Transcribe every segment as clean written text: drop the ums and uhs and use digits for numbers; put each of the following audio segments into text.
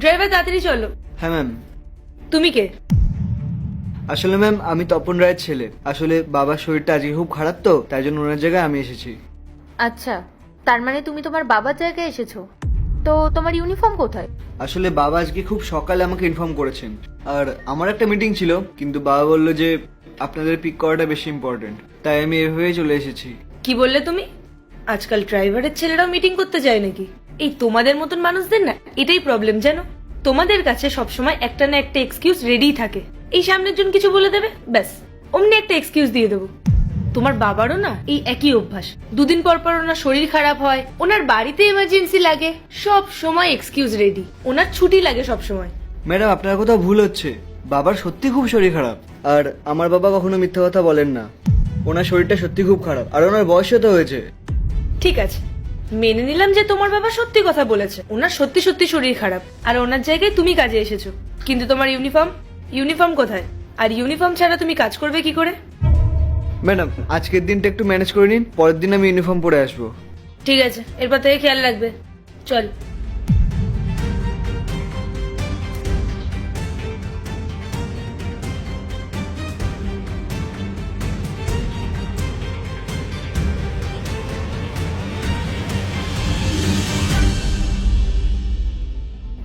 Driver তাড়াতাড়ি চলো। হ্যাঁ ম্যাম। তুমি কে? আসলে ম্যাম আমি তপন রায়ের ছেলে। আসলে বাবার শরীরটা আজকে খুব খারাপ, তো তাই জন্য ওনার জায়গায় আমি এসেছি। আচ্ছা, তার মানে তুমি তোমার বাবার জায়গায় এসেছো। তো তোমার ইউনিফর্ম কোথায়? আসলে বাবা আজকে খুব সকালে আমাকে ইনফর্ম করেছেন, আর আমার একটা মিটিং ছিল, কিন্তু বাবা বললো যে আপনাদের পিক করাটা বেশি ইম্পর্টেন্ট, তাই আমি এভাবেই চলে এসেছি। কি বললে তুমি? আজকাল ড্রাইভারের ছেলেরাও মিটিং করতে যায় নাকি? এই তোমাদের মতন মানুষদের না এটাই প্রবলেম, জানো? তোমাদের কাছে সবসময় একটা না একটা এক্সকিউজ রেডি থাকে। এই সামনের জন কিছু বলে দেবে, ব্যাস অমনি একটা এক্সকিউজ দিয়ে দেবো। তোমার বাবারও না এই একই অভ্যাস। দুদিন পর পর ওনার শরীর খারাপ হয়, ওনার বাড়িতে এমার্জেন্সি লাগে, সব সময় এক্সকিউজ রেডি। ওনার ছুটি লাগে সব সময়। ম্যাডাম আপনার কোথাও ভুল হচ্ছে। বাবার সত্যি খুব শরীর খারাপ, আর আমার বাবা কখনো মিথ্যা কথা বলেন না। ওনার শরীরটা সত্যি খুব খারাপ, আর ওনার বয়সও তো হয়েছে। ঠিক আছে, মেনে নিলাম যে তোমার বাবা সত্যি কথা বলেছে, ওনার সত্যি সত্যি শরীর খারাপ, আর ওনার জায়গায় তুমি কাজে এসেছো। কিন্তু তোমার ইউনিফর্ম কোথায়? আর ইউনিফর্ম ছাড়া তুমি কাজ করবে কি করে? ম্যাডাম আজকের দিনটা একটু ম্যানেজ করে নিন, পরের দিন আমি ইউনিফর্ম পরে আসবো। ঠিক আছে, এরপর থেকে খেয়াল রাখবে। চল।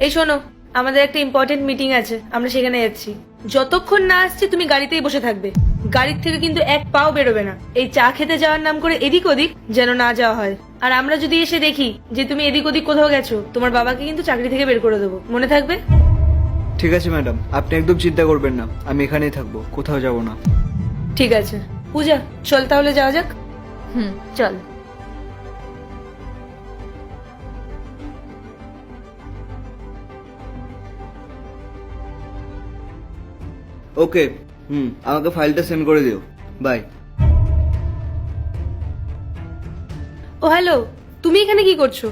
এই শোনো, আমাদের একটা ইম্পর্টেন্ট মিটিং আছে, আমরা সেখানে যাচ্ছি। যতক্ষণ না আসছে তুমি গাড়িতেই বসে থাকবে। গাড়ির থেকে কিন্তু এক পাও বেরোবে না। এই চা খেতে যাওয়ার নাম করে এদিক ওদিক যেন না যাওয়া হয়। আর আমরা যদি এসে দেখি যে তুমি এদিক ওদিক কোথাও গেছো, তোমার বাবাকে কিন্তু চাকরি থেকে বের করে দেবো, মনে থাকবে? ঠিক আছে ম্যাডাম, আপনি একদম চিন্তা করবেন না, আমি এখানেই থাকবো, কোথাও যাব না। ঠিক আছে পূজা, চল তাহলে যাওয়া যাক। চল। ওকে, আমাকে ফাইলটা সেন্ড করে দিও। বাই। ও হ্যালো, তুমি এখানে কি করছো?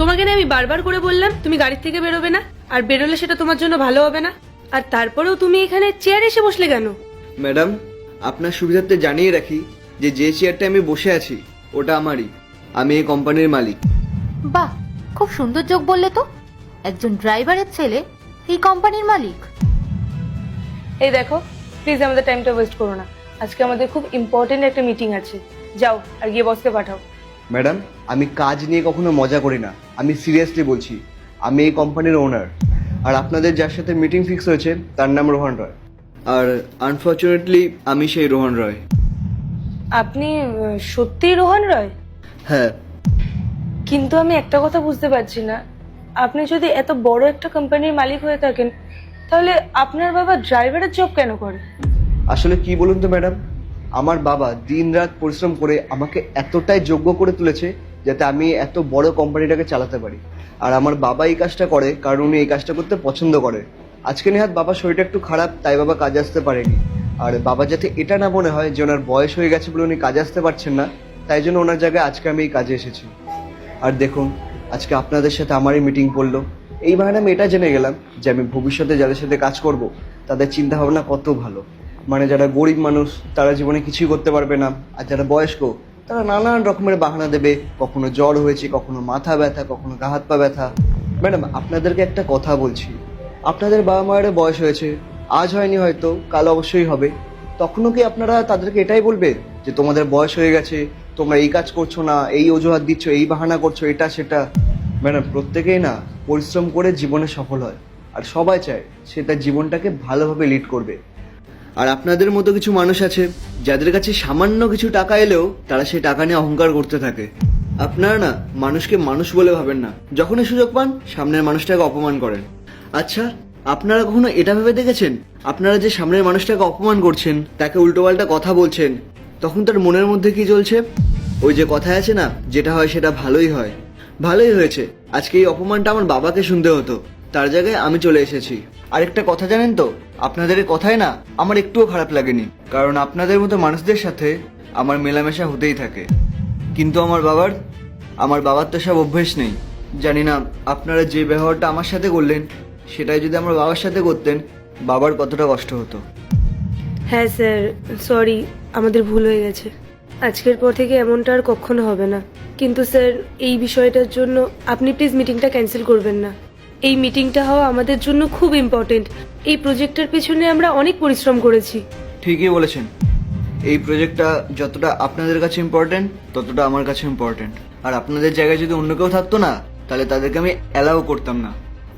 তোমাকে না আমি বারবার করে বললাম তুমি গাড়ির থেকে বেরোবে না, আর বেরোলে সেটা তোমার জন্য ভালো হবে না। আর তারপরেও তুমি এখানে চেয়ারে এসে বসলে কেন? ম্যাডাম আপনার সুবিধার্থে জানিয়ে রাখি যে চেয়ারটা আমি বসে আছি ওটা আমারই। আমি এই কোম্পানির মালিক। বাহ, খুব সুন্দর যোগ বললে তো। একজন ড্রাইভারের ছেলে এই কোম্পানির মালিক। এই দেখো, প্লিজ আমাদের টাইমটা ওয়েস্ট করো না। আজকে আমাদের খুব ইম্পর্টেন্ট একটা মিটিং আছে। যাও আর গিয়ে বসকে পাঠাও। ম্যাডাম আমি কাজ নিয়ে কখনো মজা করি না, আমি সিরিয়াসলি বলছি। আমি এই কোম্পানির ওনার, আর আপনাদের যার সাথে মিটিং ফিক্স হয়েছে তার নাম রোহন রয়। আর আনফর্চুনেটলি আমি সেই রোহন রয়। আপনি সত্যিই রোহন রয়? হ্যাঁ। কিন্তু আমি একটা কথা বুঝতে পারছি না, আপনি যদি এত বড় একটা কোম্পানির মালিক হয়ে থাকেন, তাহলে আপনার বাবা ড্রাইভারের জব কেন করে? আসলে কি বলুন তো ম্যাডাম, আমার বাবা দিনরাত পরিশ্রম করে আমাকে এতটাই যোগ্য করে তুলেছে যাতে আমি এত বড় কোম্পানিটাকে চালাতে পারি। আর আমার বাবা এই কাজটা করে কারণ উনি এই কাজটা করতে পছন্দ করে। আজকে নেহাত বাবার শরীরটা একটু খারাপ, তাই বাবা কাজে আসতে পারেনি। আর বাবা যাতে এটা না মনে হয় যে ওনার বয়স হয়ে গেছে বলে উনি কাজে আসতে পারছেন না, তাই জন্য ওনার জায়গায় আজকে আমি এই কাজে এসেছি। আর দেখুন, আজকে আপনাদের সাথে আমারই মিটিং পড়লো। এই বাহানে আমি এটা জেনে গেলাম যে আমি ভবিষ্যতে যাদের সাথে কাজ করব তাদের চিন্তা ভাবনা কত ভালো। মানে যারা গরিব মানুষ তারা জীবনে কিছুই করতে পারবে না, আর যারা বয়স্ক তারা নানান রকমের বাহানা দেবে। কখনো জ্বর হয়েছে, কখনো মাথা ব্যথা, কখনো গা হাত পা ব্যথা। ম্যাডাম আপনাদেরকে একটা কথা বলছি, আপনাদের বাবা মায়ের বয়স হয়েছে, আজ হয়নি হয়তো কাল অবশ্যই হবে। তখনও কি আপনারা তাদেরকে এটাই বলবে যে তোমাদের বয়স হয়ে গেছে, তোমরা এই কাজ করছো না, এই অজুহাত দিচ্ছ, এই বাহানা করছো, এটা সেটা? ম্যাডাম প্রত্যেকেই না পরিশ্রম করে জীবনে সফল হয়, আর সবাই চায় সে তার জীবনটাকে ভালোভাবে লিড করবে। আর আপনাদের মতো কিছু মানুষ আছে যাদের কাছে সামান্য কিছু টাকা এলেও তারা সেই টাকা নিয়ে অহংকার করতে থাকে। আপনারা না মানুষকে মানুষ বলে ভাবেন না, যখনই সুযোগ পান সামনের মানুষটাকে অপমান করেন। আচ্ছা, আপনারা কখনো এটা ভেবে দেখেছেন আপনারা যে সামনের মানুষটাকে অপমান করছেন, তাকে উল্টোপাল্টা কথা বলছেন, তখন তার মনের মধ্যে কি চলছে? ওই যে কথায় আছে না, যেটা হয় সেটা ভালোই হয়। ভালোই হয়েছে, আজকে এই অপমানটা আমার বাবাকে শুনতে হতো, তার জায়গায় আমি চলে এসেছি। আরেকটা কথা জানেন তো, আপনাদের এই কথায় না আমার একটুও খারাপ লাগেনি, কারণ আপনাদের মতো মানুষদের সাথে আমার মেলামেশা হতেই থাকে। কিন্তু আমার বাবার তো সব অভ্যেস নেই। জানি না আপনারা যে ব্যবহারটা আমার সাথে করলেন সেটাই যদি আমার বাবার সাথে করতেন, বাবার কতটা কষ্ট হতো। হ্যাঁ স্যার, সরি, আমাদের ভুল হয়ে গেছে। আজকের পর থেকে এমনটা আর কখনো হবে না। কিন্তু স্যার, এই বিষয়টার জন্য আপনি প্লিজ মিটিংটা ক্যান্সেল করবেন না। এই মিটিংটা হওয়া আমাদের জন্য খুব ইম্পর্টেন্ট। এই প্রজেক্টের পেছনে আমরা অনেক পরিশ্রম করেছি। ঠিকই বলেছেন, এই প্রজেক্টটা যতটা আপনাদের কাছে ইম্পর্টেন্ট ততটা আমার কাছে ইম্পর্টেন্ট। আর আপনাদের জায়গায় যদি অন্য কেউ থাকতো না, তাহলে তাদেরকে আমি অ্যালাউ করতাম না।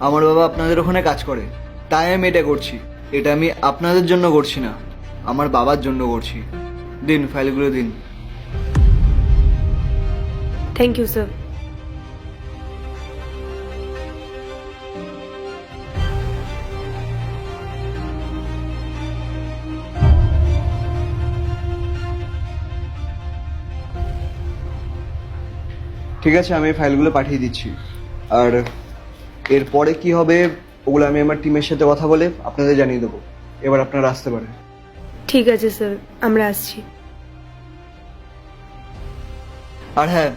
আমার বাবা আপনাদের ওখানে কাজ করে, তাই আমি এটা করছি। এটা আমি আপনাদের জন্য করছি না, আমার বাবার জন্য করছি। দিন, ফাইলগুলো দিন। Thank you sir. ঠিক আছে, আমি এই ফাইলগুলো পাঠিয়ে দিচ্ছি। আর এরপরে কি হবে ওগুলো আমি আমার টিমের সাথে কথা বলে আপনাদের জানিয়ে দেবো। এবার আপনারা আসতে পারেন। ঠিক আছে স্যার, আমরা আসছি। আর হ্যাঁ,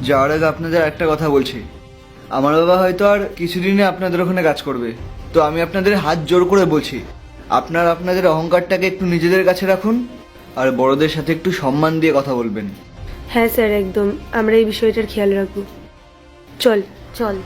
যাওয়ার আগে আপনাদের একটা কথা বলছি। আমার বাবা হয়তো আর কিছুদিনে আপনাদের ওখানে কাজ করবে, তো আমি আপনাদের হাত জোর করে বলছি, আপনারা আপনাদের অহংকারটাকে একটু নিজেদের কাছে রাখুন আর বড়দের সাথে একটু সম্মান দিয়ে কথা বলবেন। হ্যাঁ স্যার, একদম আমরা এই বিষয়টার খেয়াল রাখবো। চল। চল।